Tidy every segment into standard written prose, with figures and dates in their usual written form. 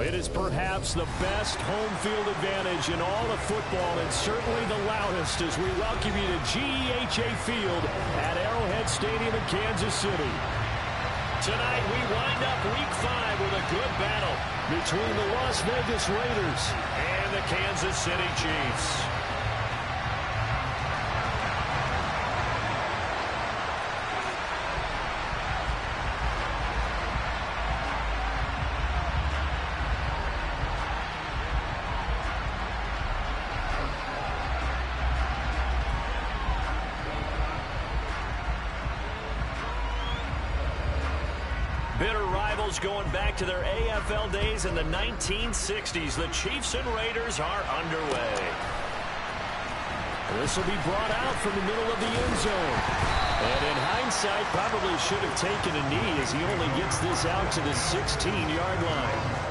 It is perhaps the best home field advantage in all of football, and certainly the loudest as we welcome you to GEHA Field at Arrowhead Stadium in Kansas City. Tonight we wind up Week 5 with a good battle between the Las Vegas Raiders and the Kansas City Chiefs. Bitter rivals going back to their AFL days in the 1960s. The Chiefs and Raiders are underway. This will be brought out from the middle of the end zone. And in hindsight, probably should have taken a knee as he only gets this out to the 16-yard line.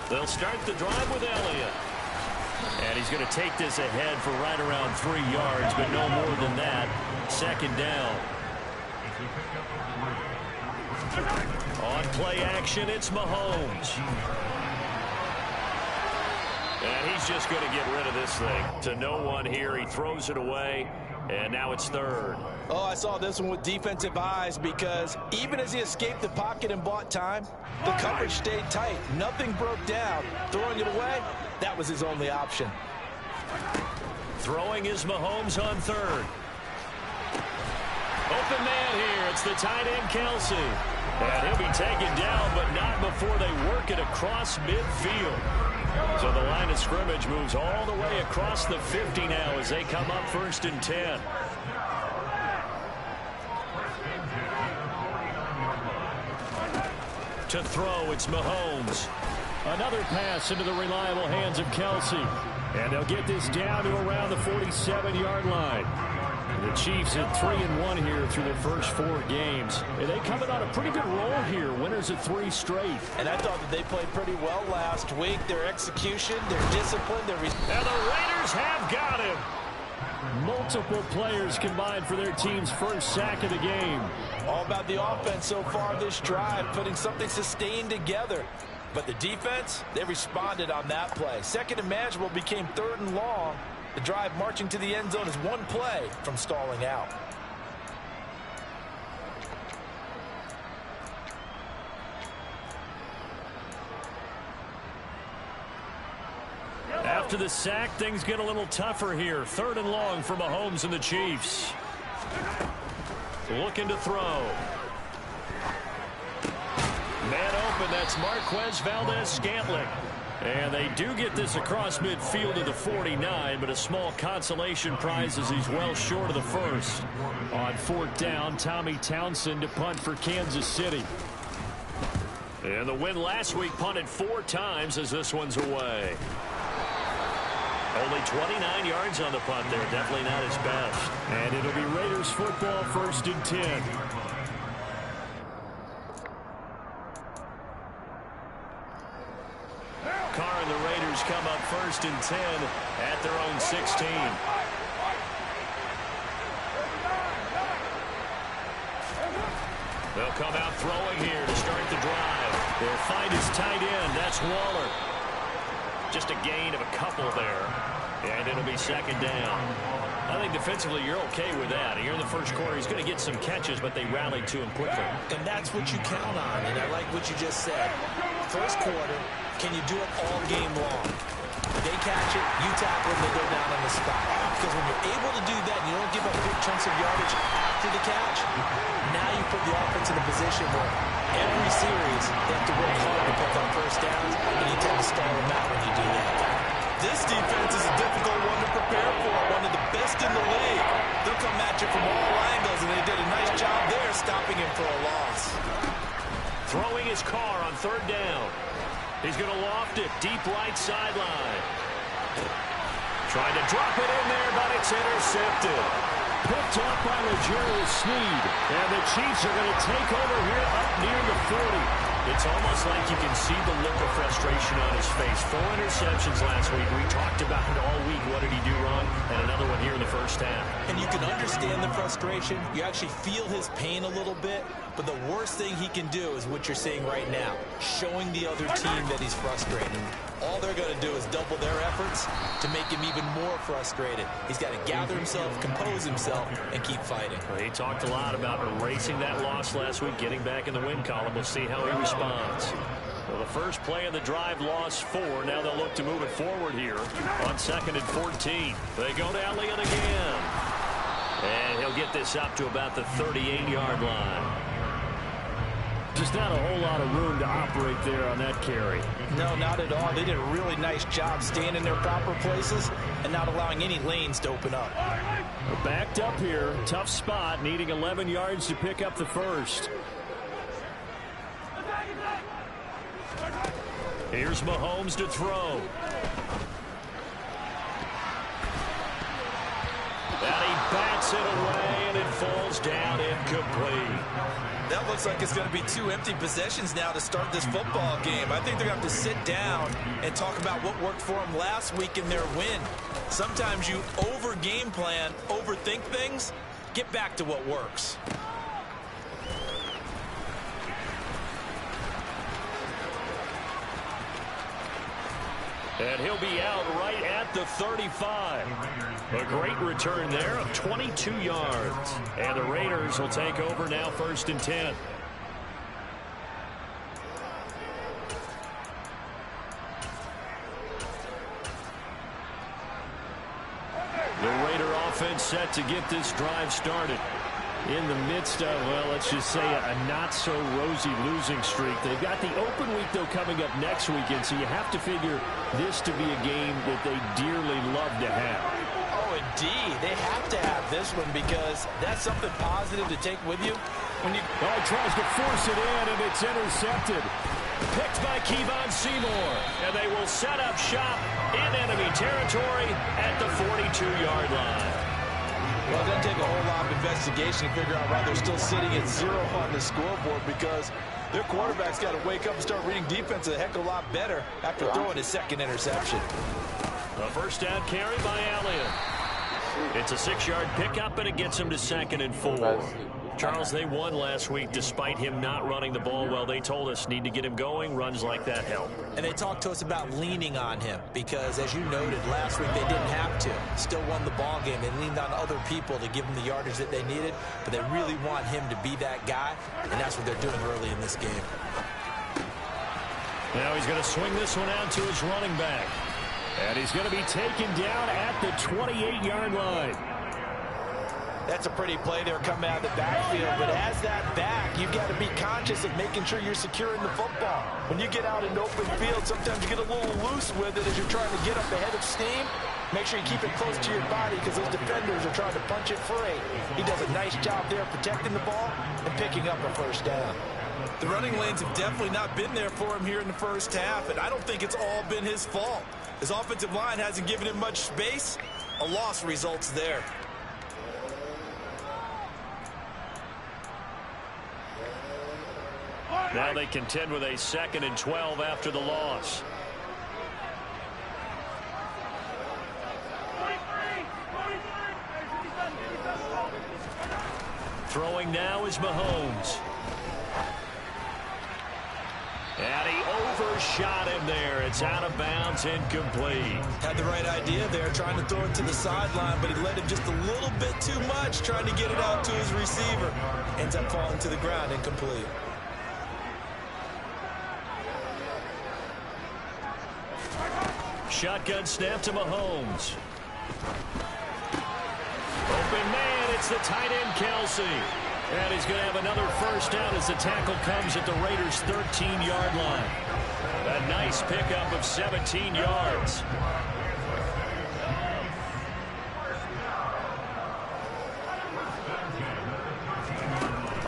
They'll start the drive with Elliott. And he's going to take this ahead for right around 3 yards, but no more than that. Second down. On play action, it's Mahomes. And he's just going to get rid of this thing. To no one here, he throws it away, and now it's third. Oh, I saw this one with defensive eyes because even as he escaped the pocket and bought time, the coverage stayed tight. Nothing broke down. Throwing it away, that was his only option. Throwing is Mahomes on third. Open man here. It's the tight end, Kelsey. And he'll be taken down, but not before they work it across midfield. So the line of scrimmage moves all the way across the 50 now as they come up 1st and 10. To throw, it's Mahomes. Another pass into the reliable hands of Kelsey. And they'll get this down to around the 47-yard line. The Chiefs at 3-1 here through their first 4 games. And they coming on a pretty good roll here. Winners of 3 straight. And I thought that they played pretty well last week. Their execution, their discipline, their... And the Raiders have got him. Multiple players combined for their team's first sack of the game. All about the offense so far this drive, putting something sustained together. But the defense, they responded on that play. Second and manageable became 3rd and long. The drive marching to the end zone is one play from stalling out. After the sack, things get a little tougher here. 3rd and long for Mahomes and the Chiefs. Looking to throw. Man open, that's Marquez Valdes-Scantling. And they do get this across midfield to the 49, but a small consolation prize as he's well short of the first. On 4th down, Tommy Townsend to punt for Kansas City. And the win last week punted 4 times as this one's away. Only 29 yards on the punt there. Definitely not his best. And it'll be Raiders football, 1st and 10. Carr and the Raiders come up 1st and 10 at their own 16. They'll come out throwing here to start the drive. They'll find his tight end. That's Waller. Just a gain of a couple there. And it'll be 2nd down. I think defensively you're okay with that. Here in the first quarter, he's going to get some catches, but they rallied to him quickly. And that's what you count on. And I like what you just said. First quarter, can you do it all game long? They catch it, you tackle it, they go down on the spot. Because when you're able to do that and you don't give up big chunks of yardage after the catch, now you put the offense in a position where every series they have to work hard to pick up first downs, and you tend to stall them out when you do that. This defense is a difficult one to prepare for, one of the best in the league. They'll come at you from all angles, and they did a nice job there stopping him for a loss. Throwing his Carr on 3rd down. He's going to loft it deep right sideline. Trying to drop it in there, but it's intercepted. Picked up by L'Jarius Sneed. And the Chiefs are going to take over here up near the 40. It's almost like you can see the look of frustration on his face. 4 interceptions last week. We talked about it all week. What did he do wrong? And another one here in the first half. And you can understand the frustration. You actually feel his pain a little bit. But the worst thing he can do is what you're seeing right now, showing the other team that he's frustrated. All they're going to do is double their efforts to make him even more frustrated. He's got to gather himself, compose himself, and keep fighting. Well, he talked a lot about erasing that loss last week, getting back in the win column. We'll see how he responds. Well, the first play of the drive lost 4. Now they'll look to move it forward here on 2nd and 14. They go to Elliott again. And he'll get this up to about the 38-yard line. Just not a whole lot of room to operate there on that carry. No, not at all. They did a really nice job staying in their proper places and not allowing any lanes to open up. We're backed up here. Tough spot, needing 11 yards to pick up the first. Here's Mahomes to throw. And he bats it away, and it falls down incomplete. That looks like it's going to be 2 empty possessions now to start this football game. I think they're going to have to sit down and talk about what worked for them last week in their win. Sometimes you over-game plan, overthink things. Get back to what works. And he'll be out right at the 35. A great return there of 22 yards. And the Raiders will take over now 1st and 10. The Raider offense set to get this drive started. In the midst of, well, let's just say a not-so-rosy losing streak. They've got the open week, though, coming up next weekend, so you have to figure this to be a game that they dearly love to have. Oh, indeed. They have to have this one because that's something positive to take with you. When you he tries to force it in, and it's intercepted. Picked by Kevon Seymour, and they will set up shop in enemy territory at the 42-yard line. Well, it doesn't take a whole lot of investigation to figure out why they're still sitting at 0 on the scoreboard because their quarterback's got to wake up and start reading defense a heck of a lot better after throwing his 2nd interception. A first down carry by Elliott. It's a 6-yard pickup, and it gets him to 2nd and 4. Charles, they won last week despite him not running the ball well. They told us need to get him going. Runs like that help. And they talked to us about leaning on him because, as you noted, last week they didn't have to. Still won the ball game. They leaned on other people to give them the yardage that they needed, but they really want him to be that guy, and that's what they're doing early in this game. Now he's going to swing this one out to his running back. And he's going to be taken down at the 28-yard line. That's a pretty play there coming out of the backfield, but as that back, you've got to be conscious of making sure you're securing the football. When you get out in open field, sometimes you get a little loose with it as you're trying to get up ahead of steam. Make sure you keep it close to your body because those defenders are trying to punch it free. He does a nice job there protecting the ball and picking up a first down. The running lanes have definitely not been there for him here in the first half, and I don't think it's all been his fault. His offensive line hasn't given him much space. A loss results there. Now they contend with a 2nd and 12 after the loss. Throwing now is Mahomes. And he overshot him there. It's out of bounds, incomplete. Had the right idea there, trying to throw it to the sideline, but he led him just a little bit too much, trying to get it out to his receiver. Ends up falling to the ground, incomplete. Shotgun snap to Mahomes. Open man, it's the tight end, Kelce. And he's going to have another first down as the tackle comes at the Raiders' 13-yard line. A nice pickup of 17 yards.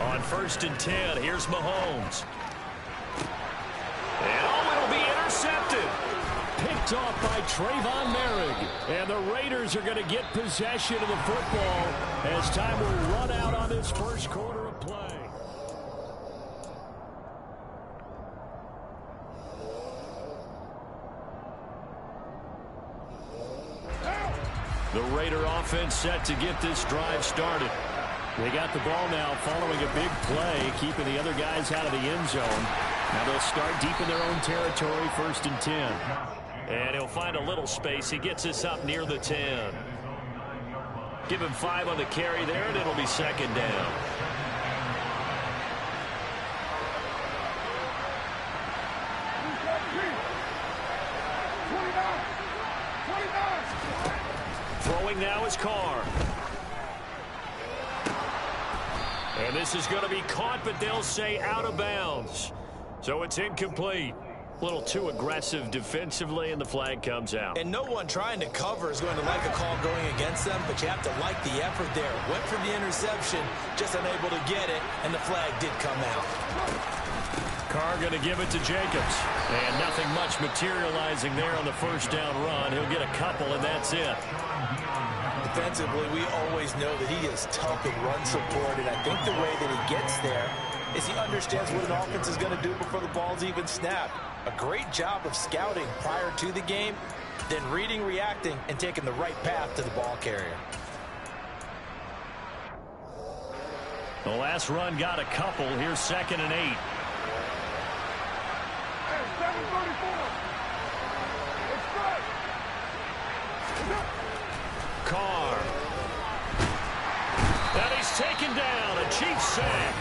On 1st and 10, here's Mahomes. And it'll be intercepted. Picked off by Trayvon Merrick. And the Raiders are going to get possession of the football as time will run out on this first quarter of play. The Raider offense set to get this drive started. They got the ball now following a big play, keeping the other guys out of the end zone. Now they'll start deep in their own territory, 1st and 10. And he'll find a little space. He gets us up near the 10. Give him 5 on the carry there, and it'll be 2nd down. Throwing now is Carr. And this is going to be caught, but they'll say out of bounds. So it's incomplete. A little too aggressive defensively, and the flag comes out. And no one trying to cover is going to like a call going against them, but you have to like the effort there. Went for the interception, just unable to get it, and the flag did come out. Carr going to give it to Jacobs. And nothing much materializing there on the first down run. He'll get a couple, and that's it. Defensively, we always know that he is tough in run support, and I think the way that he gets there is he understands what an offense is going to do before the ball's even snapped. A great job of scouting prior to the game, then reading, reacting, and taking the right path to the ball carrier. The last run got a couple. Here's 2nd and 8. Carr. And he's taken down. A cheap sack.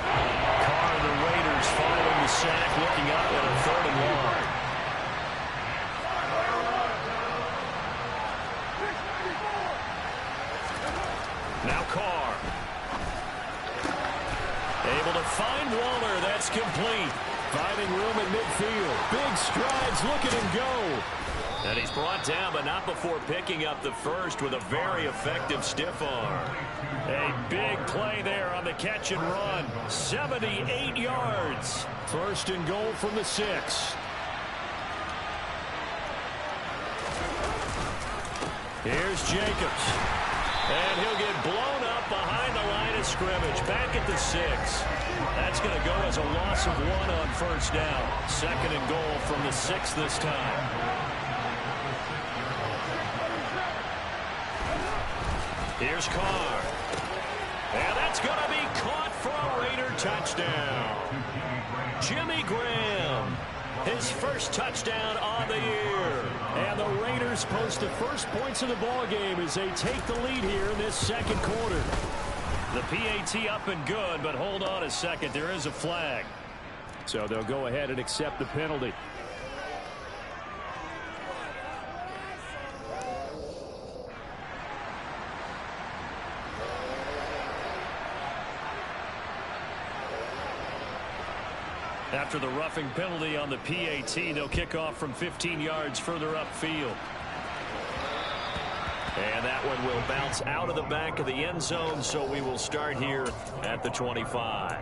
Carr, the Raiders following the sack, looking up at a 3rd and long. Now Carr. Able to find Waller. That's complete. Finding room in midfield. Big strides. Look at him go. And he's brought down, but not before picking up the first with a very effective stiff arm. A big play there on the catch and run. 78 yards. 1st and goal from the 6. Here's Jacobs. And he'll get blown up behind the line of scrimmage. Back at the 6. That's going to go as a loss of 1 on 1st down. 2nd and goal from the 6 this time. Here's Carr. And that's going to be caught for a Raider touchdown. Jimmy Graham, his first touchdown on the year. And the Raiders post the first points of the ball game as they take the lead here in this 2nd quarter. The PAT up and good, but hold on a second. There is a flag. So they'll go ahead and accept the penalty. After the roughing penalty on the PAT, they'll kick off from 15 yards further upfield. And that one will bounce out of the back of the end zone, so we will start here at the 25.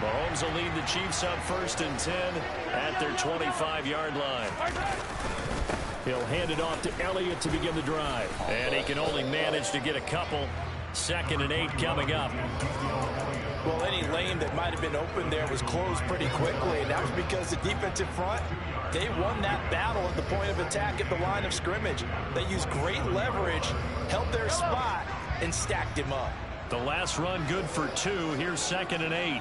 Mahomes will lead the Chiefs up 1st and 10 at their 25-yard line. He'll hand it off to Elliott to begin the drive. And he can only manage to get a couple. 2nd and 8 coming up. Well, any lane that might have been open there was closed pretty quickly, and that was because the defensive front, they won that battle at the point of attack at the line of scrimmage. They used great leverage, held their spot, and stacked him up. The last run good for 2. Here's 2nd and 8.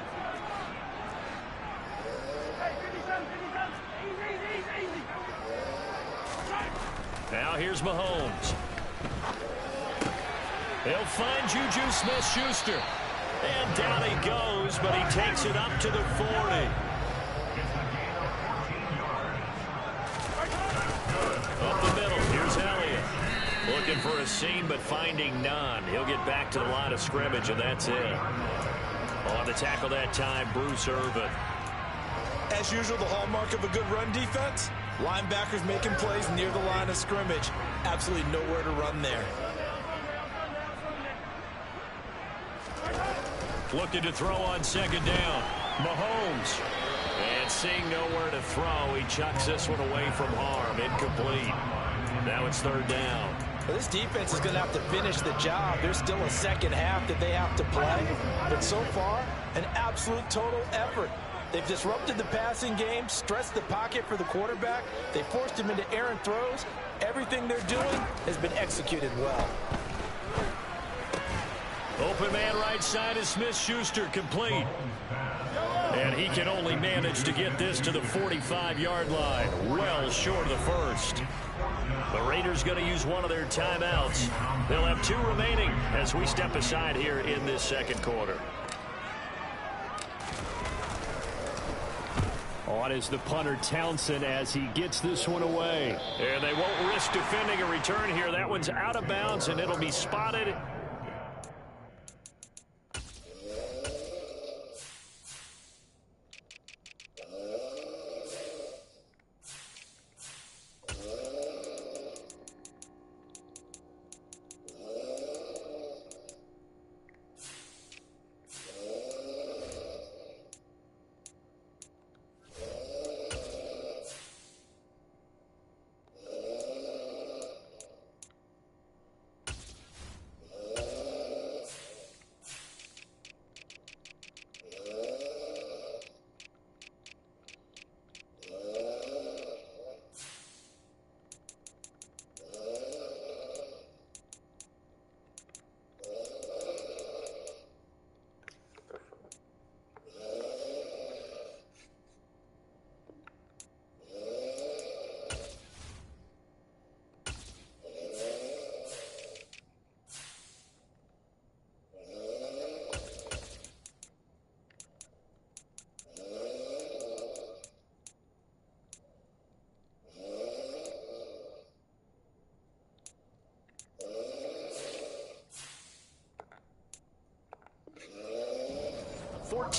Now here's Mahomes. He'll find Juju Smith-Schuster. And down he goes, but he takes it up to the 40. Up the middle, here's Elliott. Looking for a seam, but finding none. He'll get back to the line of scrimmage, and that's it. On the tackle that time, Bruce Irvin. As usual, the hallmark of a good run defense, linebackers making plays near the line of scrimmage. Absolutely nowhere to run there. Looking to throw on 2nd down. Mahomes. And seeing nowhere to throw, he chucks this one away from harm. Incomplete. Now it's 3rd down. Well, this defense is going to have to finish the job. There's still a second half that they have to play. But so far, an absolute total effort. They've disrupted the passing game, stressed the pocket for the quarterback. They forced him into errant throws. Everything they're doing has been executed well. Open man right side is Smith-Schuster, complete. And he can only manage to get this to the 45-yard line. Well short of the first. The Raiders going to use one of their timeouts. They'll have 2 remaining as we step aside here in this 2nd quarter. On is the punter Townsend as he gets this one away. And they won't risk defending a return here. That one's out of bounds, and it'll be spotted.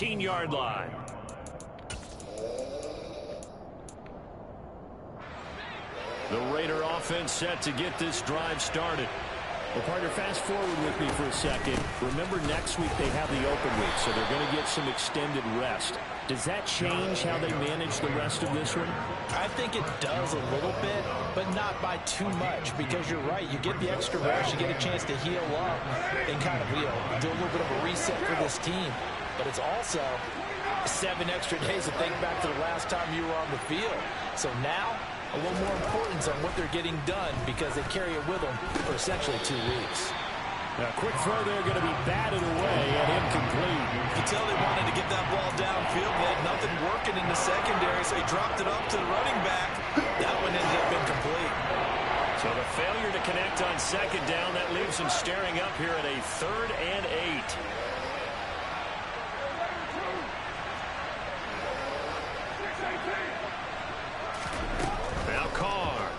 Yard line. The Raider offense set to get this drive started. Well, partner, fast forward with me for a second. Remember, next week they have the open week, so they're going to get some extended rest. Does that change how they manage the rest of this one? I think it does a little bit, but not by too much, because you're right. You get the extra rest, you get a chance to heal up and kind of, do a little bit of a reset for this team. But it's also 7 extra days to think back to the last time you were on the field. So now, a little more importance on what they're getting done because they carry it with them for essentially 2 weeks. A quick throw there going to be batted away and incomplete. You can tell they wanted to get that ball downfield. They had nothing working in the secondary, so he dropped it up to the running back. That one ended up incomplete. So the failure to connect on 2nd down, that leaves them staring up here at a 3rd and 8. Now Carr.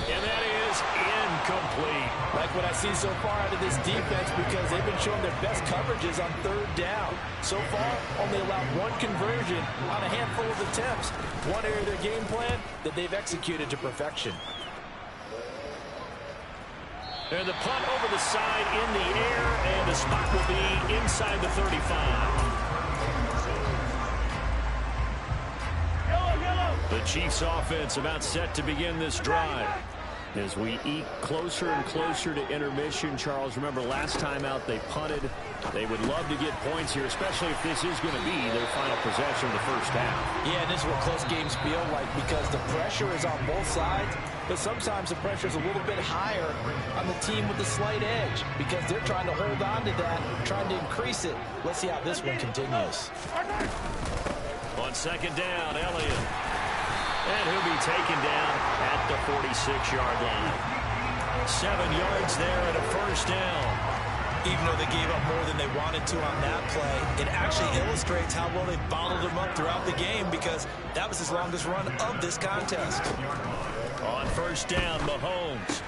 And that is incomplete. Like what I see so far out of this defense because they've been showing their best coverages on 3rd down. So far, only allowed 1 conversion on a handful of attempts. One area of their game plan that they've executed to perfection. And the punt over the side in the air, and the spot will be inside the 35. The Chiefs offense about set to begin this drive. As we eke closer and closer to intermission, Charles, remember last time out they punted. They would love to get points here, especially if this is going to be their final possession of the first half. Yeah, and this is what close games feel like because the pressure is on both sides, but sometimes the pressure is a little bit higher on the team with the slight edge because they're trying to hold on to that, trying to increase it. Let's see how this one continues. On second down, Elliott. And he'll be taken down at the 46-yard line. 7 yards there and a first down. Even though they gave up more than they wanted to on that play, it actually illustrates how well they bottled them up throughout the game because that was his longest run of this contest. On first down, Mahomes.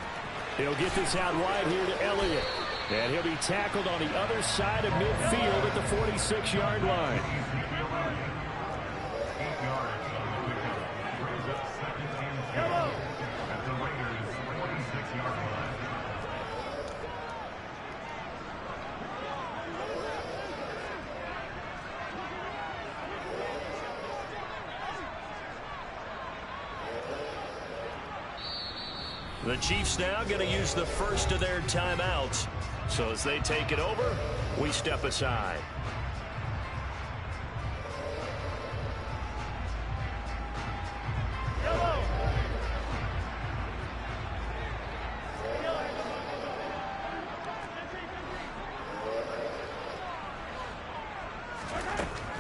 He'll get this out wide here to Elliott. And he'll be tackled on the other side of midfield at the 46-yard line. The Chiefs now going to use the first of their timeouts. So as they take it over, we step aside.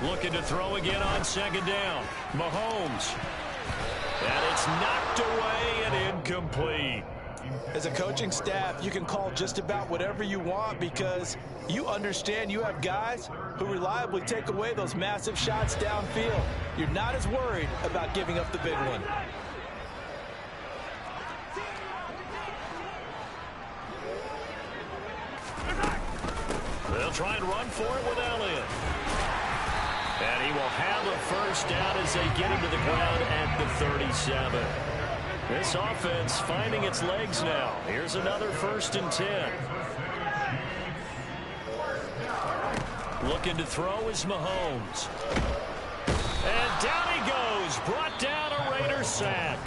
Looking to throw again on second down. Mahomes. And it's knocked away and incomplete. As a coaching staff, you can call just about whatever you want because you understand you have guys who reliably take away those massive shots downfield. You're not as worried about giving up the big one. They'll try and run for it with Elliott. And he will have a first down as they get him to the ground at the 37. This offense finding its legs now. Here's another 1st and 10. Looking to throw is Mahomes. And down he goes. Brought down a Raider sack.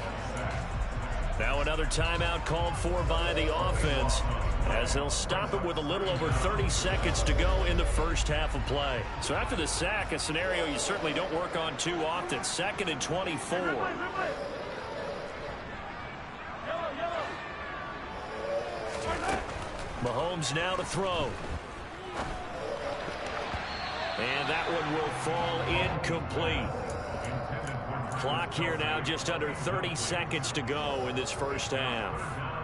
Now another timeout called for by the offense, as they'll stop it with a little over 30 seconds to go in the first half of play. So after the sack, a scenario you certainly don't work on too often. 2nd and 24. Mahomes now to throw. And that one will fall incomplete. Clock here now just under 30 seconds to go in this first half.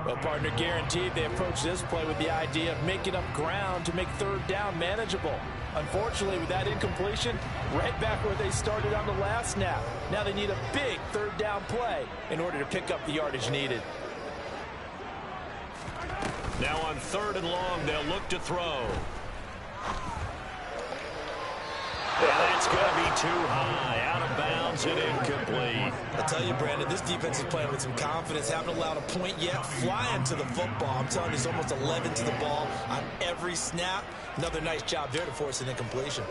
Well, partner, guaranteed they approach this play with the idea of making up ground to make third down manageable. Unfortunately, with that incompletion, right back where they started on the last snap. Now they need a big third down play in order to pick up the yardage needed. Now on 3rd and long, they'll look to throw. And that's going to be too high, out of bounds and incomplete. I tell you, Brandon, this defense is playing with some confidence. Haven't allowed a point yet. Flying to the football. I'm telling you, it's almost 11 to the ball on every snap. Another nice job there to force an incompletion.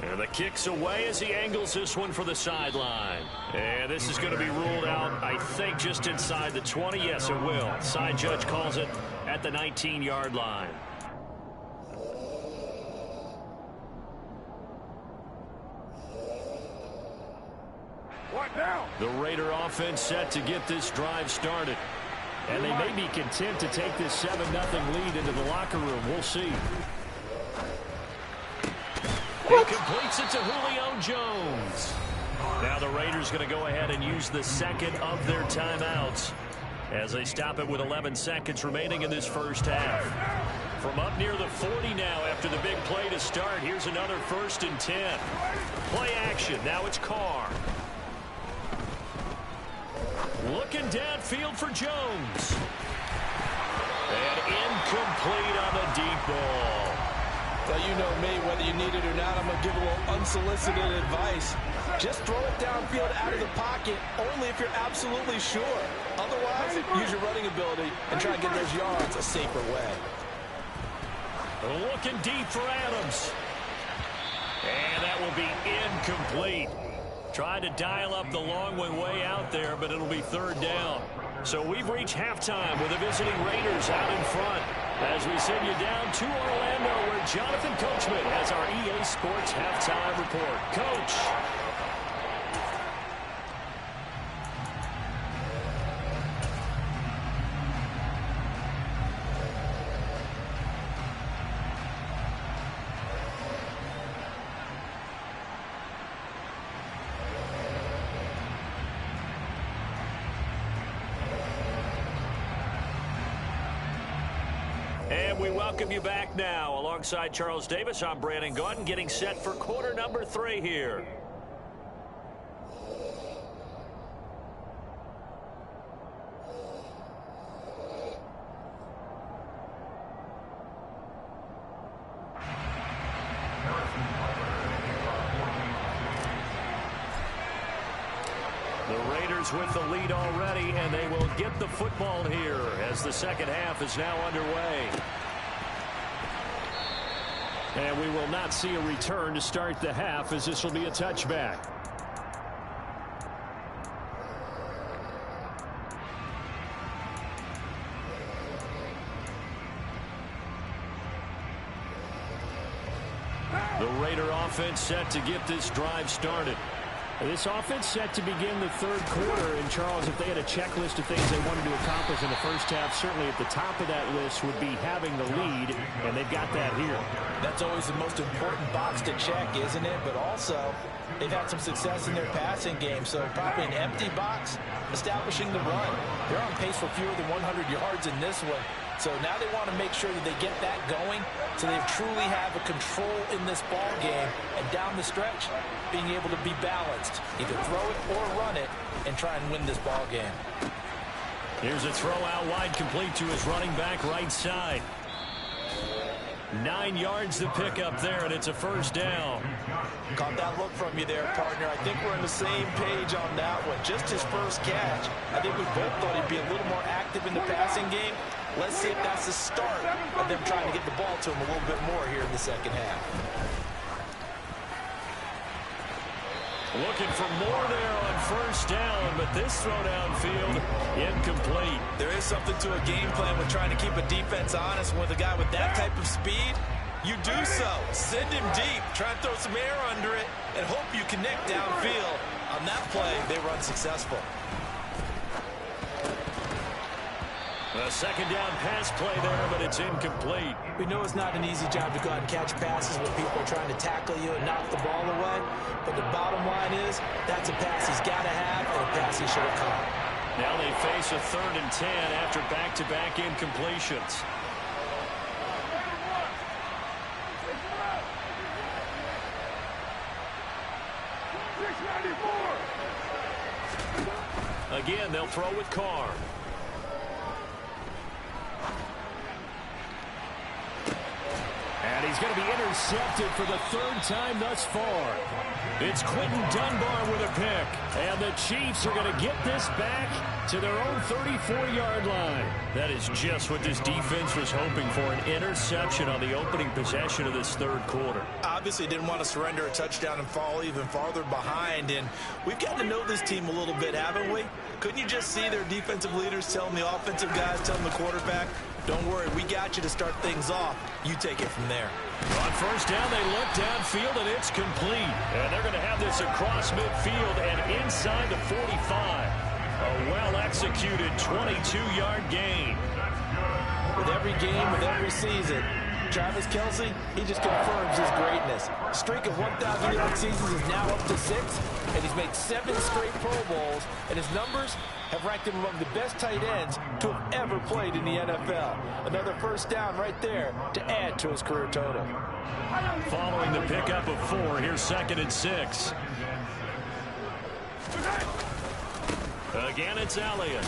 And the kick's away as he angles this one for the sideline. And this is going to be ruled out, I think, just inside the 20. Yes, it will. Side judge calls it at the 19-yard line. The Raider offense set to get this drive started. And they may be content to take this 7-0 lead into the locker room. We'll see. He completes it to Julio Jones. Now the Raiders going to go ahead and use the second of their timeouts as they stop it with 11 seconds remaining in this first half. From up near the 40 now after the big play to start, here's another 1st and 10. Play action. Now it's Carr. Looking downfield for Jones. And incomplete on the deep ball. Well, you know me, whether you need it or not, I'm going to give a little unsolicited advice. Just throw it downfield out of the pocket, only if you're absolutely sure. Otherwise, use your running ability and try to get those yards a safer way. Looking deep for Adams. And that will be incomplete. Trying to dial up the long way out there, but it'll be third down. So we've reached halftime with the visiting Raiders out in front. As we send you down to Orlando, where Jonathan Coachman has our EA Sports halftime report. Coach. And we welcome you back now. Alongside Charles Davis, I'm Brandon Gaudin, getting set for quarter number 3 here. The Raiders with the lead already, and they will get the football here as the second half is now underway. And we will not see a return to start the half, as this will be a touchback. The Raider offense set to get this drive started. This offense set to begin the third quarter. And, Charles, if they had a checklist of things they wanted to accomplish in the first half, certainly at the top of that list would be having the lead, and they've got that here. That's always the most important box to check, isn't it? But also, they've had some success in their passing game, so probably an empty box, establishing the run. They're on pace for fewer than 100 yards in this one. So now they want to make sure that they get that going so they truly have a control in this ball game. And down the stretch, being able to be balanced. Either throw it or run it and try and win this ball game. Here's a throw out wide, complete to his running back right side. 9 yards to pick up there, and it's a first down. Caught that look from you there, partner. I think we're on the same page on that one. Just his first catch. I think we both thought he'd be a little more active in the passing game. Let's see if that's the start of them trying to get the ball to him a little bit more here in the second half. Looking for more there on first down, but this throw downfield, incomplete. There is something to a game plan with trying to keep a defense honest with a guy with that type of speed. You do so. Send him deep. Try and throw some air under it and hope you connect downfield. On that play, they run successful. A second down pass play there, but it's incomplete. We know it's not an easy job to go out and catch passes when people are trying to tackle you and knock the ball away. But the bottom line is, that's a pass he's got to have and a pass he should have caught. Now they face a 3rd and 10 after back-to-back incompletions. Again, they'll throw with Carr. And he's going to be intercepted for the 3rd time thus far. It's Quinton Dunbar with a pick. And the Chiefs are going to get this back to their own 34-yard line. That is just what this defense was hoping for, an interception on the opening possession of this third quarter. Obviously didn't want to surrender a touchdown and fall even farther behind. And we've got to know this team a little bit, haven't we? Couldn't you just see their defensive leaders telling the offensive guys, telling the quarterback, don't worry, we got you to start things off. You take it from there. On first down, they look downfield, and it's complete. And they're going to have this across midfield and inside the 45. A well-executed 22-yard gain. With every game, with every season, Travis Kelce, he just confirms his greatness. A streak of 1,000-yard seasons is now up to 6, and he's made 7 straight Pro Bowls, and his numbers have ranked him among the best tight ends to have ever played in the NFL. Another first down right there to add to his career total. Following the pickup of 4, here's 2nd and 6. Again, it's Elliott.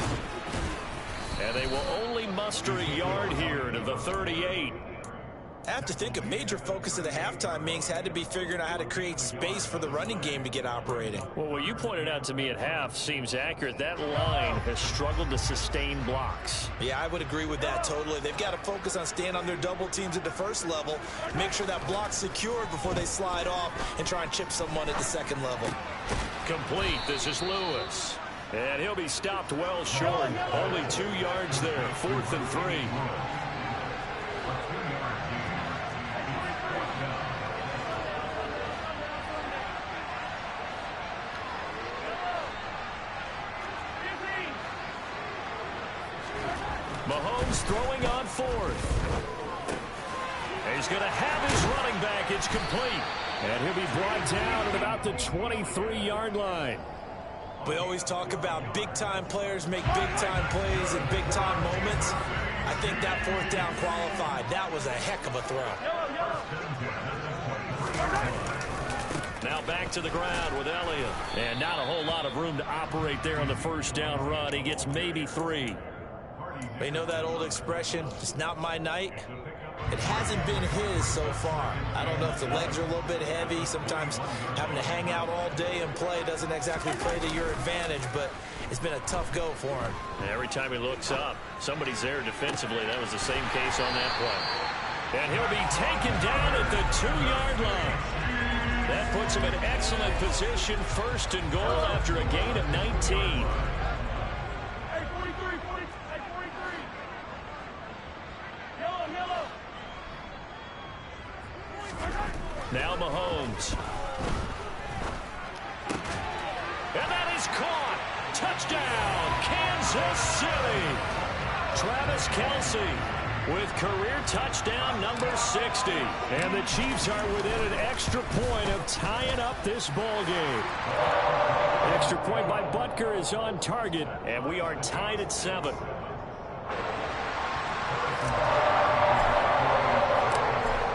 And they will only muster a yard here to the 38. I have to think a major focus of the halftime meetings had to be figuring out how to create space for the running game to get operating. Well, what you pointed out to me at half seems accurate. That line has struggled to sustain blocks. Yeah, I would agree with that totally. They've got to focus on staying on their double teams at the first level, make sure that block's secured before they slide off and try and chip someone at the second level. Complete. This is Lewis. And he'll be stopped well short. Only 2 yards there. 4th and 3. Mahomes throwing on 4th. He's going to have his running back. It's complete. And he'll be brought down at about the 23-yard line. We always talk about big-time players make big-time plays in big-time moments. I think that 4th down qualified. That was a heck of a throw. Now back to the ground with Elliott. And not a whole lot of room to operate there on the 1st down run. He gets maybe 3. You know that old expression, it's not my night? It hasn't been his so far. I don't know if the legs are a little bit heavy. Sometimes having to hang out all day and play doesn't exactly play to your advantage, but it's been a tough go for him. Every time he looks up, somebody's there defensively. That was the same case on that play. And he'll be taken down at the 2-yard line. That puts him in excellent position, 1st and goal after a gain of 19. Now Mahomes. And that is caught. Touchdown, Kansas City. Travis Kelce with career touchdown number 60. And the Chiefs are within an extra point of tying up this ball game. Extra point by Butker is on target, and we are tied at 7.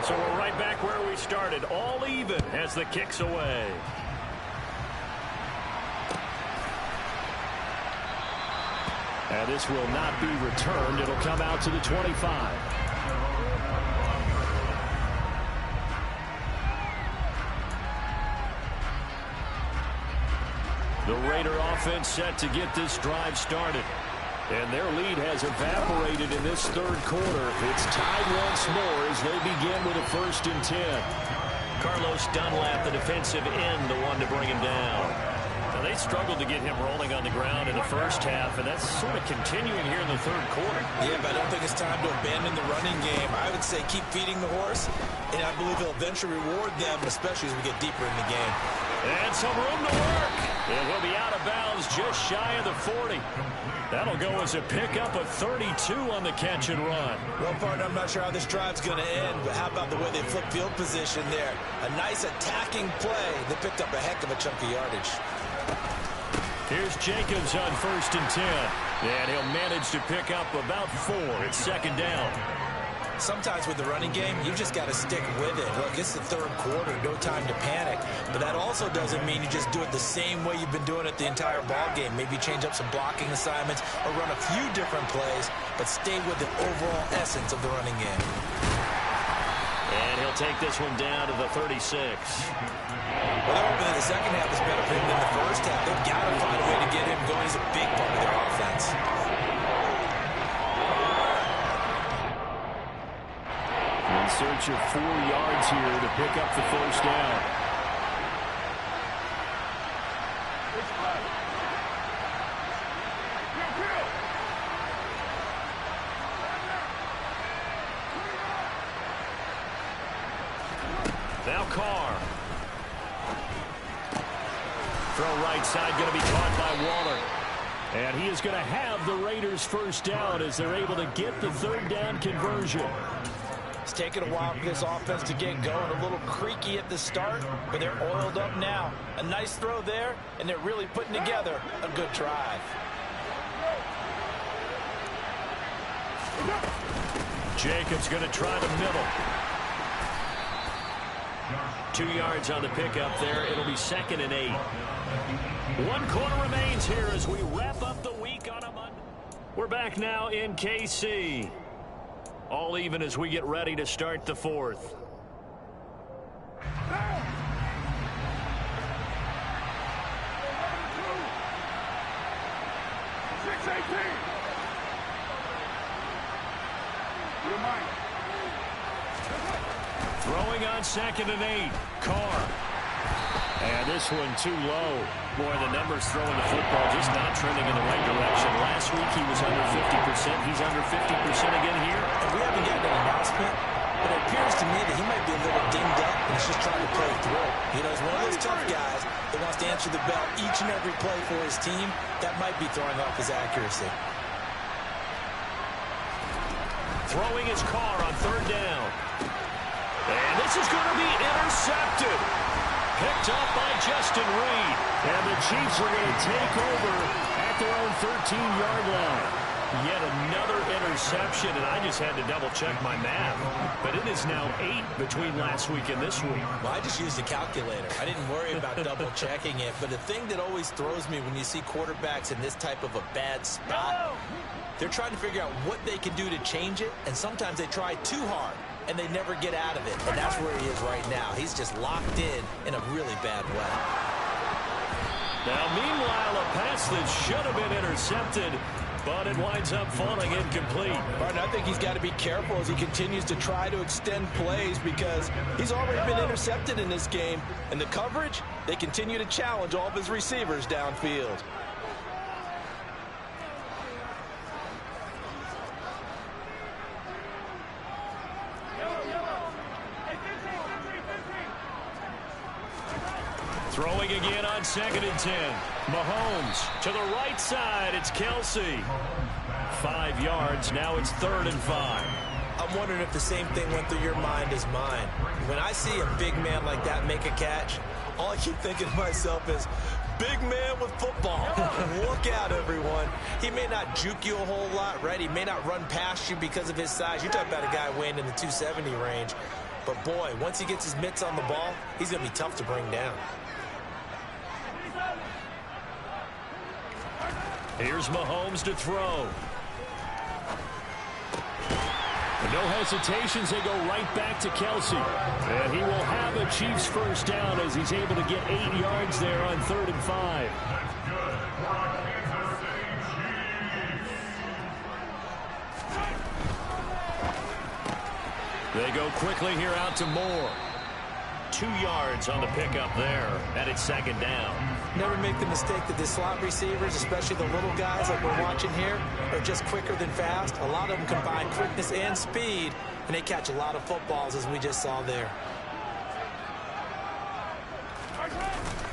So we're right back where we started, all even as the kick's away. And this will not be returned. It'll come out to the 25. The Raider offense set to get this drive started. And their lead has evaporated in this 3rd quarter. It's tied once more as they begin with a 1st and 10. Carlos Dunlap, the defensive end, the one to bring him down. Now, they struggled to get him rolling on the ground in the 1st half, and that's sort of continuing here in the 3rd quarter. Yeah, but I don't think it's time to abandon the running game. I would say keep feeding the horse, and I believe he'll eventually reward them, especially as we get deeper in the game. And some room to work. It will be out of bounds just shy of the 40. That'll go as a pickup of 32 on the catch and run. Well, partner, I'm not sure how this drive's going to end, but how about the way they flip field position there? A nice attacking play. They picked up a heck of a chunk of yardage. Here's Jacobs on 1st and 10. And he'll manage to pick up about 4. It's 2nd down. Sometimes with the running game, you just got to stick with it. Look, it's the 3rd quarter, no time to panic. But that also doesn't mean you just do it the same way you've been doing it the entire ball game. Maybe change up some blocking assignments or run a few different plays, but stay with the overall essence of the running game. And he'll take this one down to the 36. Well, they're hoping that the second half is better for him than the 1st half. They've got to find a way to get him going. He's a big part of their offense. In search of 4 yards here to pick up the 1st down. Now Carr. Throw right side, going to be caught by Waller. And he is going to have the Raiders' 1st down as they're able to get the 3rd down conversion. It's taken a while for this offense to get going. A little creaky at the start, but they're oiled up now. A nice throw there, and they're really putting together a good drive. Jacobs going to try the middle. 2 yards on the pickup there. It'll be 2nd and 8. 1 quarter remains here as we wrap up the week on a Monday. We're back now in KC. All even as we get ready to start the fourth. Throwing on 2nd and 8. Carr. And this one too low. Boy, the numbers throwing the football just not trending in the right direction. Last week he was under 50%. He's under 50% again here. And we haven't gotten an announcement, but it appears to me that he might be a little dinged up and he's just trying to play through. You know, he's one of those tough guys that wants to answer the bell each and every play for his team. That might be throwing off his accuracy. Throwing his Carr on 3rd down. And this is going to be intercepted. Picked up by Justin Reed. And the Chiefs are going to take over at their own 13-yard line. Yet another interception, and I just had to double-check my math. But it is now 8 between last week and this week. Well, I just used a calculator. I didn't worry about double-checking it. But the thing that always throws me when you see quarterbacks in this type of a bad spot, they're trying to figure out what they can do to change it, and sometimes they try too hard, and they never get out of it. And that's where he is right now. He's just locked in a really bad way. Now, meanwhile, a pass that should have been intercepted, but it winds up falling incomplete. Martin, I think he's got to be careful as he continues to try to extend plays because he's already been intercepted in this game. And the coverage, they continue to challenge all of his receivers downfield. Throwing again on 2nd and 10. Mahomes to the right side. It's Kelce. 5 yards. Now it's 3rd and 5. I'm wondering if the same thing went through your mind as mine. When I see a big man like that make a catch, all I keep thinking to myself is, big man with football. Look out, everyone. He may not juke you a whole lot, right? He may not run past you because of his size. You're talking about a guy weighing in the 270 range. But, boy, once he gets his mitts on the ball, he's going to be tough to bring down. Here's Mahomes to throw. No hesitations, they go right back to Kelce. And he will have a Chiefs first down as he's able to get 8 yards there on 3rd and 5. They go quickly here out to Moore. 2 yards on the pickup there, and it's 2nd down. Never make the mistake that the slot receivers, especially the little guys like we're watching here, are just quicker than fast. A lot of them combine quickness and speed, and they catch a lot of footballs, as we just saw there.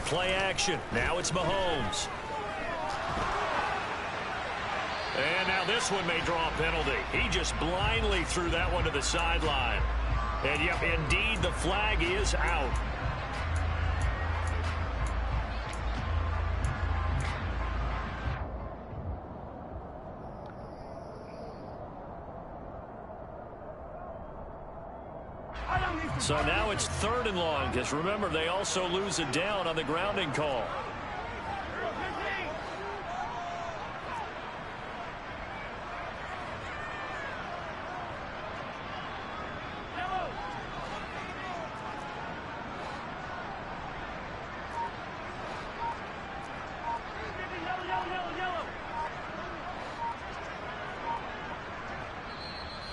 Play action. Now it's Mahomes. And now this one may draw a penalty. He just blindly threw that one to the sideline. And, yep, indeed, the flag is out. So now it's 3rd and long, because remember, they also lose it down on the grounding call.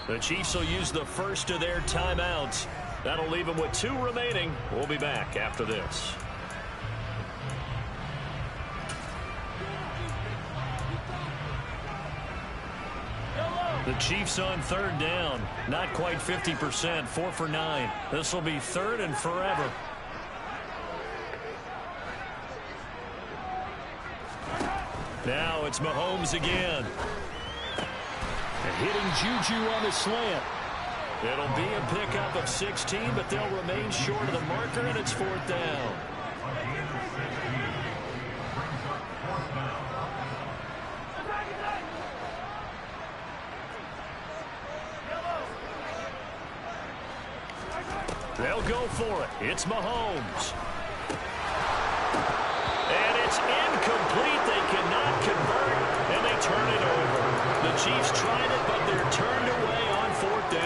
The Chiefs will use the first of their timeouts. That'll leave them with 2 remaining. We'll be back after this. The Chiefs on 3rd down. Not quite 50%. 4 for 9. This will be 3rd and forever. Now it's Mahomes again. And hitting Juju on the slant. It'll be a pickup of 16, but they'll remain short of the marker, and it's 4th down. They'll go for it. It's Mahomes. And it's incomplete. They cannot convert, and they turn it over. The Chiefs tried it, but they're turned away on 4th down.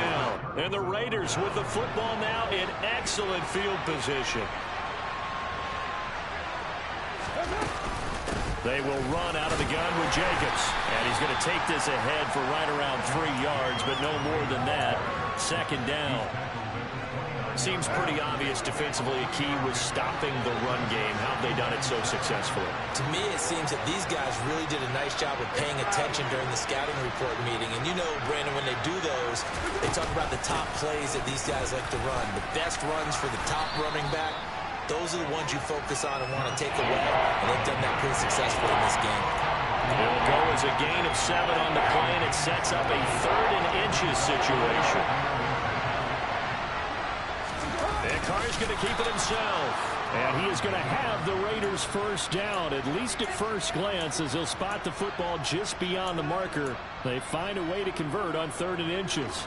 And the Raiders with the football now in excellent field position. They will run out of the gun with Jacobs. And he's going to take this ahead for right around 3 yards, but no more than that. Second down. Seems pretty obvious defensively a key was stopping the run game. How have they done it so successfully? To me, it seems that these guys really did a nice job of paying attention during the scouting report meeting. And you know, Brandon, when they do those, they talk about the top plays that these guys like to run. The best runs for the top running back, those are the ones you focus on and want to take away. And they've done that pretty successfully in this game. It'll go as a gain of 7 on the play, and it sets up a 3rd and inches situation. And Carr's going to keep it himself. And he is going to have the Raiders first down, at least at first glance, as he'll spot the football just beyond the marker. They find a way to convert on 3rd and inches.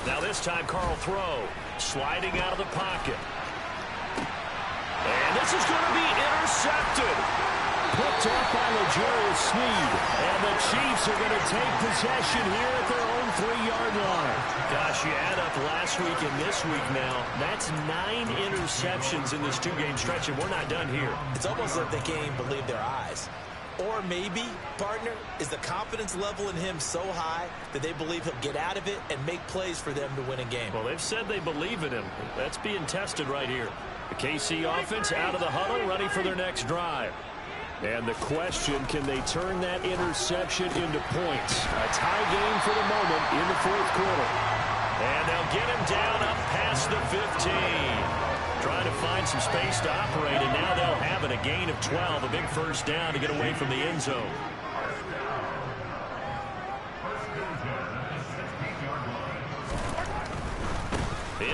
Now this time, Carl throw. Sliding out of the pocket. And this is going to be intercepted. Picked off by L'Jarius Sneed. And the Chiefs are going to take possession here at their own 3-yard line. Gosh, you add up last week and this week now. That's 9 interceptions in this 2-game stretch, and we're not done here. It's almost like they can't even believe their eyes. Or maybe, partner, is the confidence level in him so high that they believe he'll get out of it and make plays for them to win a game. Well, they've said they believe in him. That's being tested right here. The KC offense out of the huddle, ready for their next drive. And the question, can they turn that interception into points? A tie game for the moment in the 4th quarter. And they'll get him down up past the 15. Trying to find some space to operate, and now they'll have it. A gain of 12, a big first down to get away from the end zone.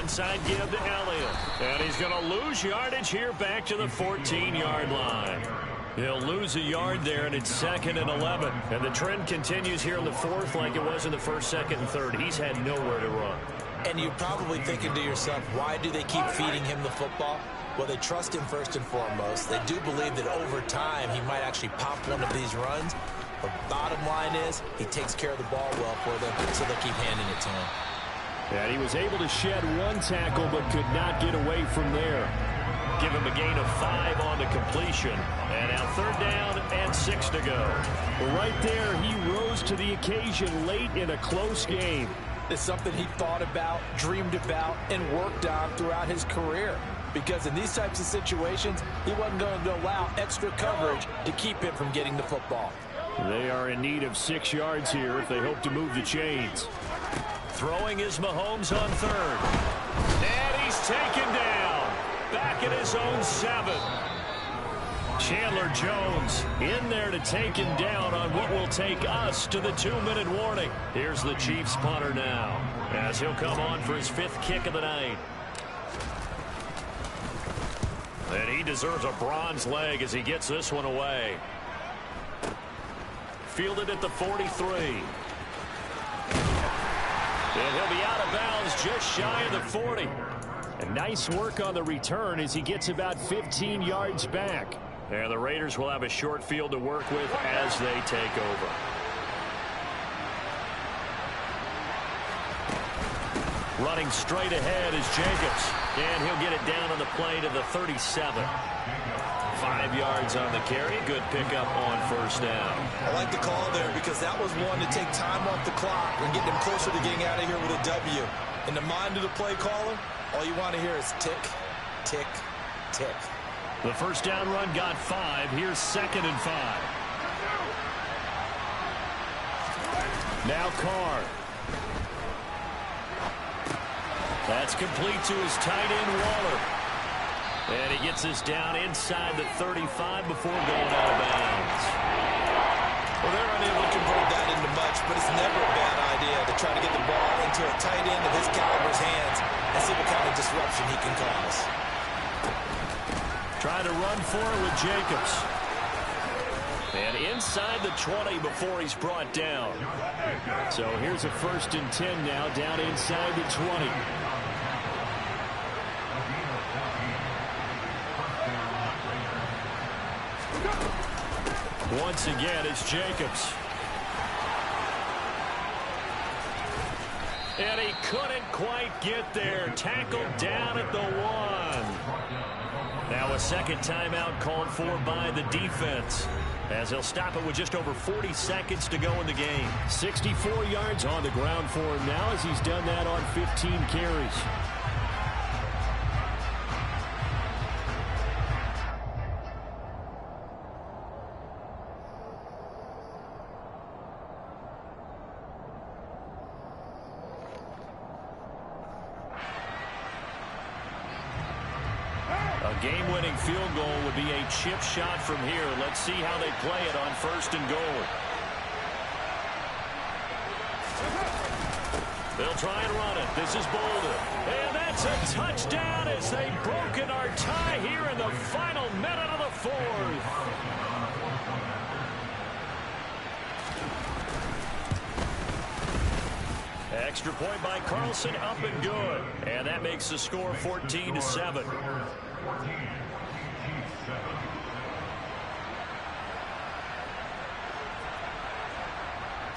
Inside give to Elliott. And he's going to lose yardage here back to the 14-yard line. He'll lose a yard there, and it's 2nd and 11. And the trend continues here in the 4th like it was in the 1st, 2nd, and 3rd. He's had nowhere to run. And you're probably thinking to yourself, why do they keep feeding him the football? Well, they trust him first and foremost. They do believe that over time he might actually pop one of these runs. But bottom line is he takes care of the ball well for them, so they'll keep handing it to him. And he was able to shed 1 tackle but could not get away from there. Give him a gain of 5 on the completion. And now 3rd down and 6 to go. Right there, he rose to the occasion late in a close game. It's something he thought about, dreamed about, and worked on throughout his career. Because in these types of situations, he wasn't going to allow extra coverage to keep him from getting the football. They are in need of 6 yards here if they hope to move the chains. Throwing is Mahomes on 3rd. And he's taken down. Back at his own 7. Chandler Jones in there to take him down on what will take us to the 2-minute warning. Here's the Chiefs punter now as he'll come on for his 5th kick of the night. And he deserves a bronze leg as he gets this one away. Fielded at the 43. And he'll be out of bounds just shy of the 40. And nice work on the return as he gets about 15 yards back. And the Raiders will have a short field to work with as they take over. Running straight ahead is Jacobs. And he'll get it down on the play to the 37. 5 yards on the carry. Good pickup on 1st down. I like the call there because that was one to take time off the clock and get them closer to getting out of here with a W. In the mind of the play caller, all you want to hear is tick, tick, tick. The 1st down run got 5. Here's 2nd and 5. Now Carr. That's complete to his tight end, Waller. And he gets this down inside the 35 before going out of bounds. Well, they're unable to convert that into much, but it's never a bad idea to try to get the ball into a tight end of his caliber's hands and see what kind of disruption he can cause. Trying to run for it with Jacobs. And inside the 20 before he's brought down. So here's a 1st and 10 now, down inside the 20. Once again, it's Jacobs. And he couldn't quite get there. Tackled down at the 1. Now a second timeout called for by the defense, as he'll stop it with just over 40 seconds to go in the game. 64 yards on the ground for him now, as he's done that on 15 carries. Game-winning field goal would be a chip shot from here. Let's see how they play it on 1st and goal. They'll try and run it. This is Bolden. And that's a touchdown as they've broken our tie here in the final minute of the 4th. Extra point by Carlson, up and good. And that makes the score 14-7.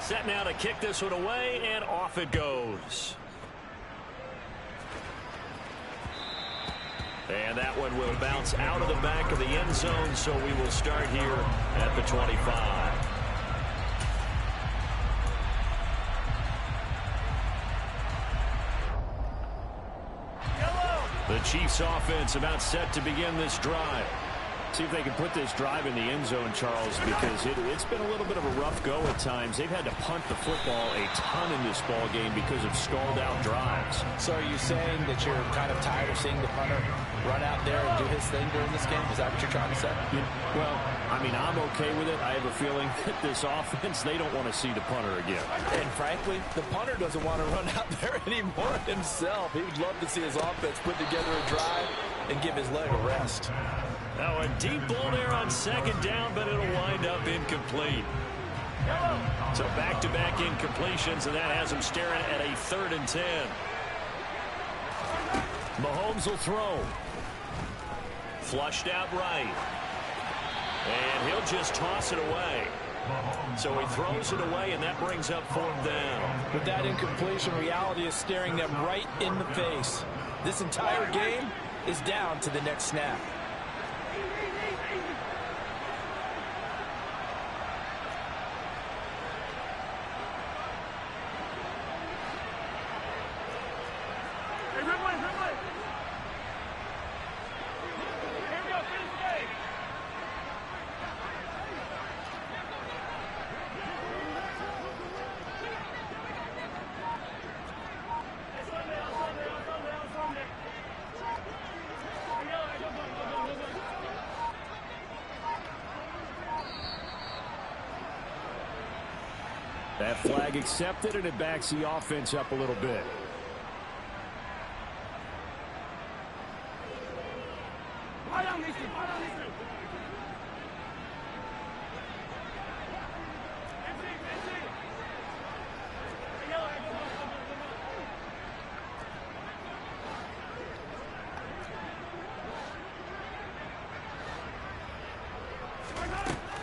Set now to kick this one away, and off it goes. And that one will bounce out of the back of the end zone, so we will start here at the 25. The Chiefs offense about set to begin this drive. See if they can put this drive in the end zone, Charles, because it's been a little bit of a rough go at times. They've had to punt the football a ton in this ball game because of stalled out drives. So are you saying that you're kind of tired of seeing the punter run out there and do his thing during this game? Is that what you're trying to say? Well, I mean, I'm okay with it. I have a feeling that this offense, they don't want to see the punter again. And frankly, the punter doesn't want to run out there anymore himself. He would love to see his offense put together a drive and give his leg a rest. Now a deep ball there on 2nd down, but it'll wind up incomplete. So back-to-back incompletions, and that has him staring at a 3rd and 10. Mahomes will throw. Flushed out right. And he'll just toss it away. So he throws it away, and that brings up 4th down. With that incompletion, reality is staring them right in the face. This entire game is down to the next snap. That flag accepted, and it backs the offense up a little bit.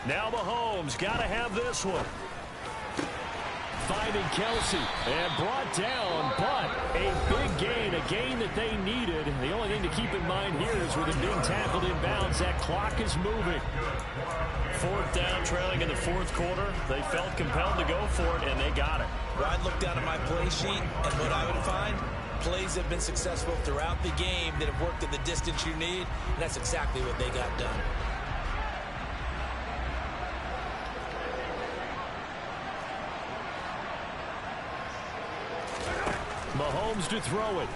Now Mahomes got to have this one. Finding Kelsey and brought down, but a big gain, a gain that they needed. The only thing to keep in mind here is with him being tackled inbounds, that clock is moving. 4th down, trailing in the 4th quarter. They felt compelled to go for it, and they got it. Well, I'd look down at my play sheet, and what I would find, plays have been successful throughout the game that have worked at the distance you need, and that's exactly what they got done. Mahomes to throw it.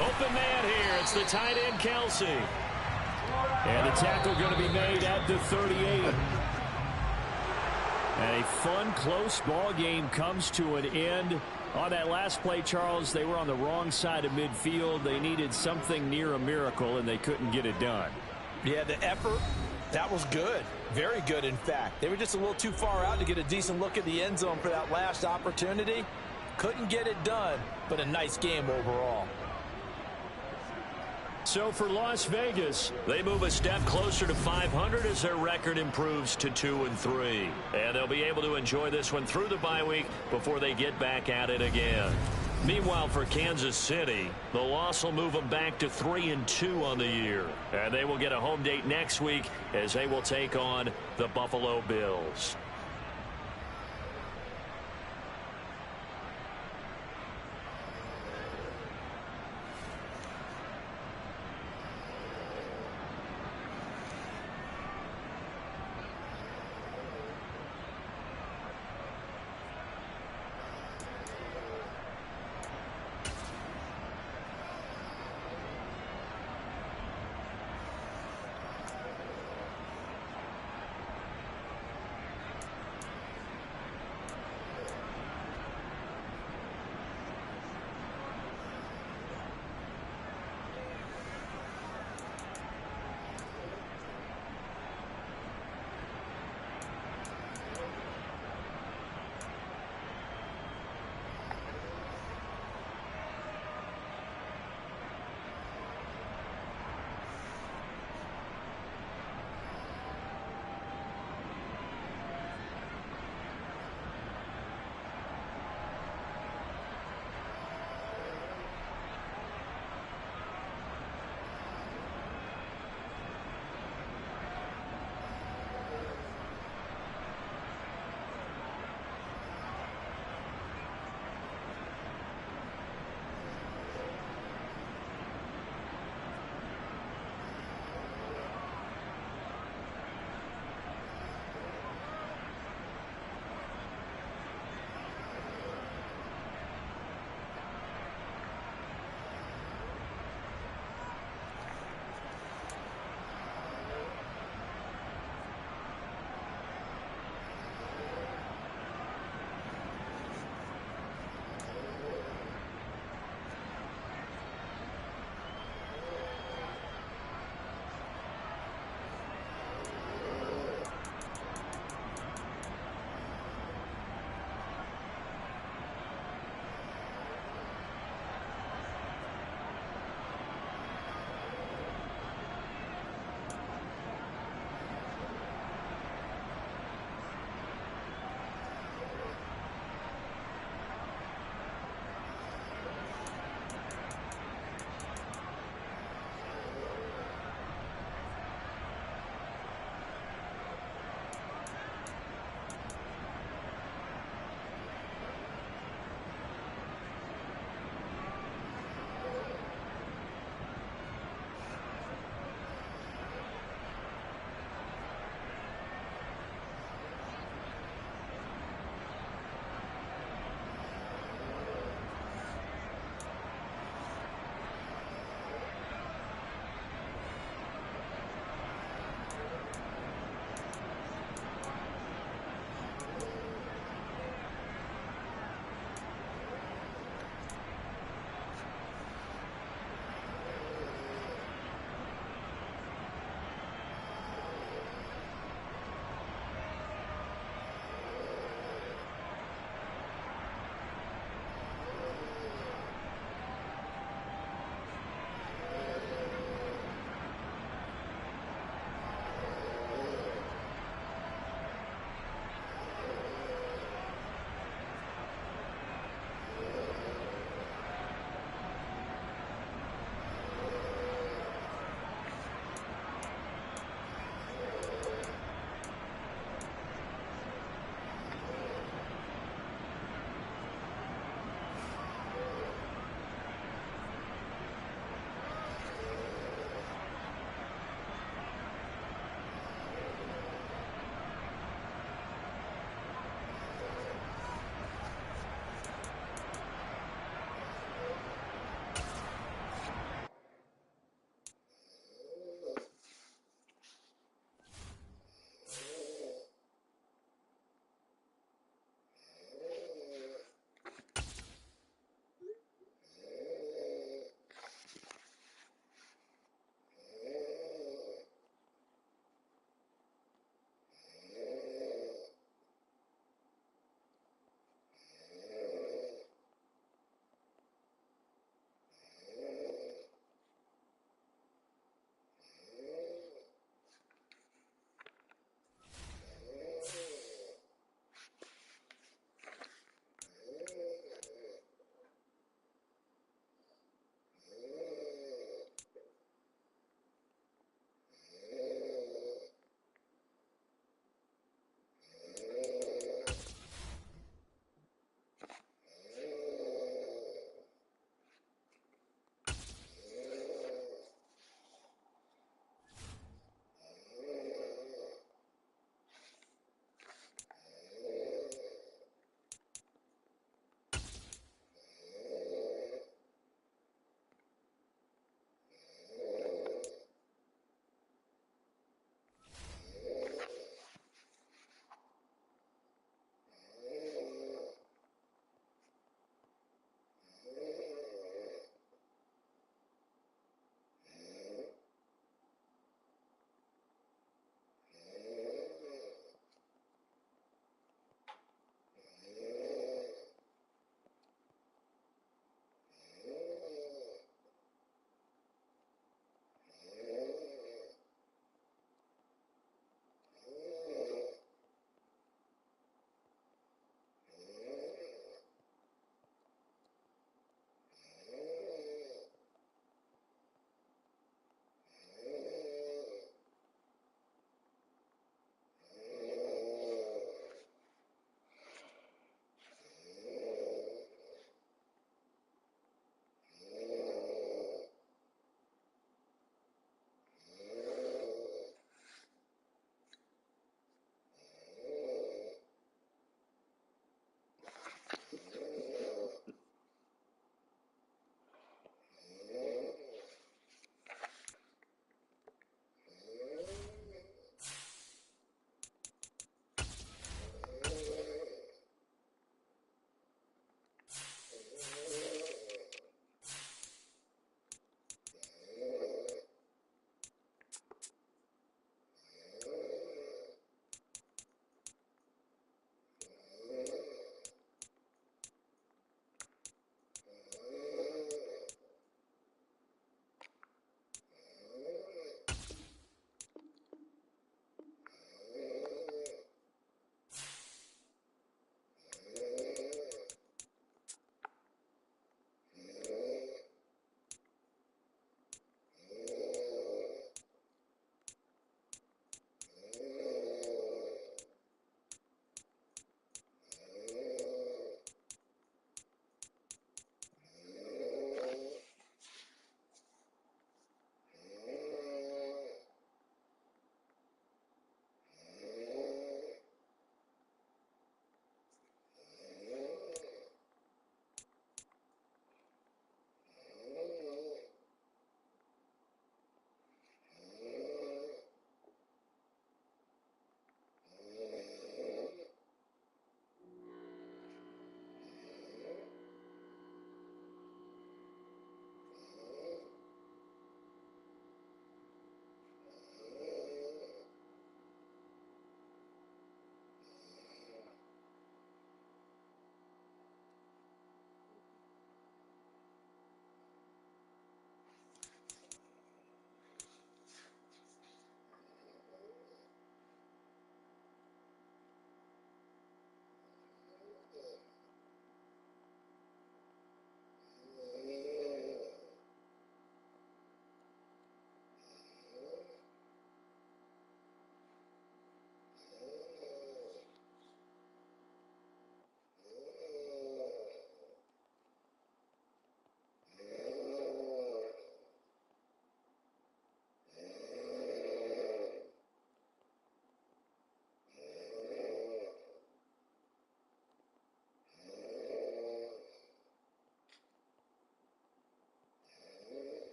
Open man here. It's the tight end, Kelsey. And the tackle going to be made at the 38. And a fun, close ball game comes to an end. On that last play, Charles, they were on the wrong side of midfield. They needed something near a miracle, and they couldn't get it done. Yeah, the effort, that was good. Very good, in fact. They were just a little too far out to get a decent look at the end zone for that last opportunity. Couldn't get it done, but a nice game overall. So for Las Vegas, they move a step closer to 500 as their record improves to 2-3. And they'll be able to enjoy this one through the bye week before they get back at it again. Meanwhile, for Kansas City, the loss will move them back to 3-2 on the year. And they will get a home date next week as they will take on the Buffalo Bills.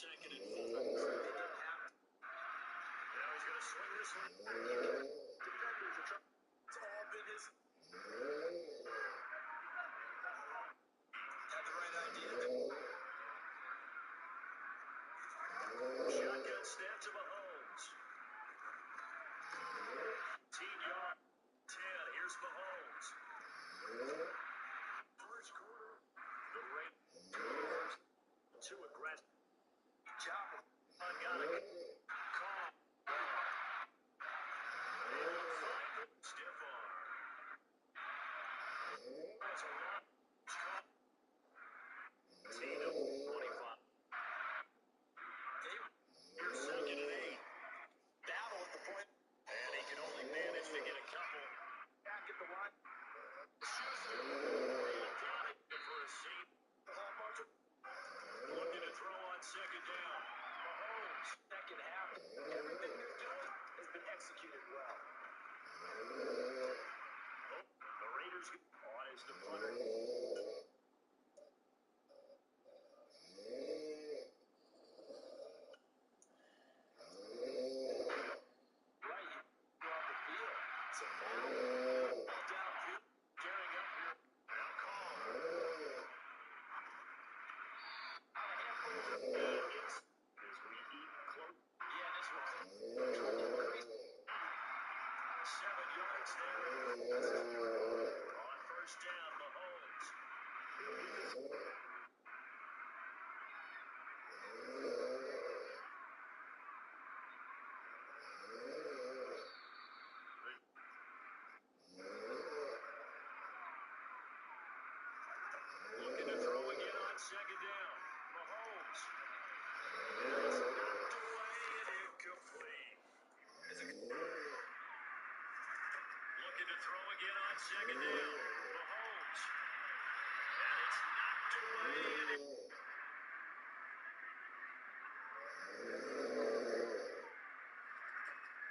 second and 4. Now he's going to swing this one. Defenders are trying. It's all been his. Had the right idea. Shotgun snap to Mahomes. 10-yard. 10. Here's Mahomes. First quarter. The Raiders too aggressive. Job. Got it. Call. Stiff arm. That's a lot. Team of 25. Here's second and 8. Battle at the point. And he can only manage to get a couple. Back at the line. Got it for a seat. Looking to throw on second down. Mahomes. Second half. Everything they're doing has been executed well. The Raiders on his punter. Right on the field. It's a battle. Downfield. Tearing up here. Now call. As we eat close. Yeah, this one's 7 yards there. On first down, Mahomes. Looking to throw again on second down. Mahomes. It's knocked away and incomplete. Looking to throw again on second down. Mahomes. And it's knocked away and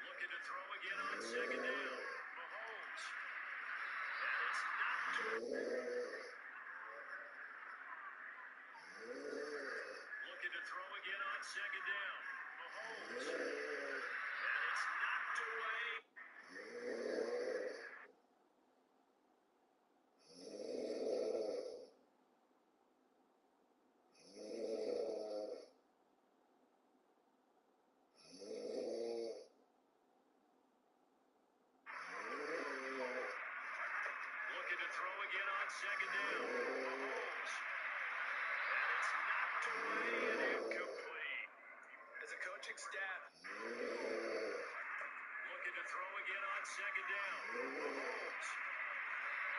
looking to throw again on second down. Mahomes. And it's knocked away. Looking to throw again on second down. Mahomes. And it's knocked away. Looking to throw again on second down. Mahomes. And it's knocked away and incomplete. As a coaching staff. Looking to throw again on second down. Mahomes.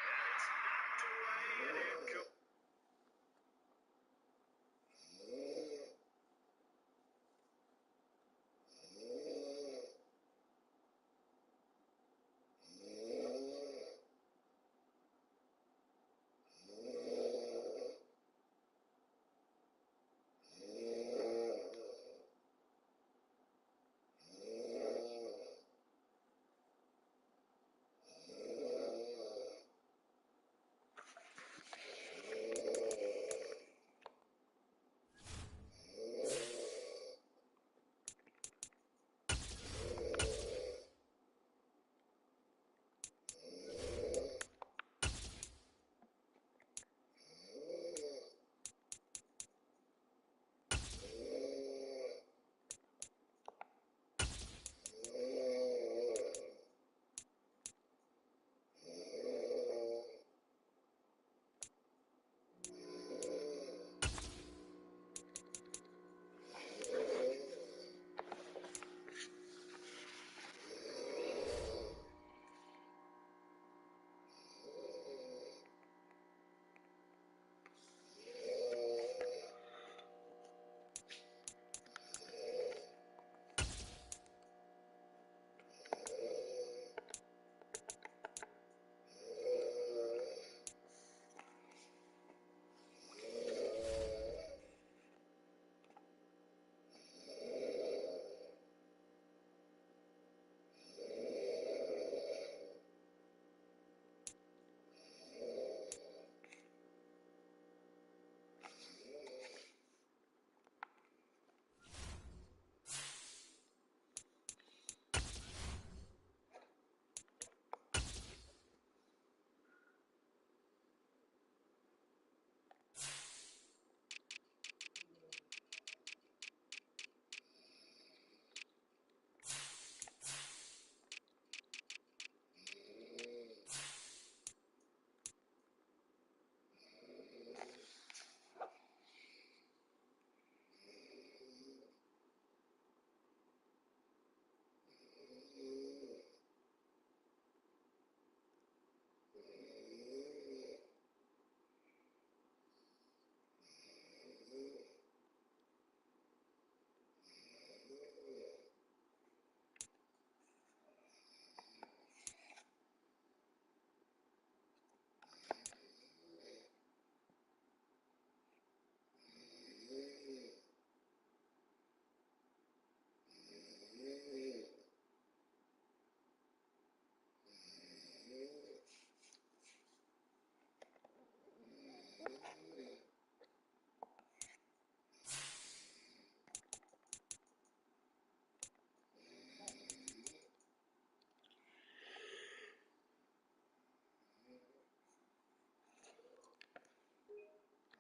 And it's knocked away and incomplete.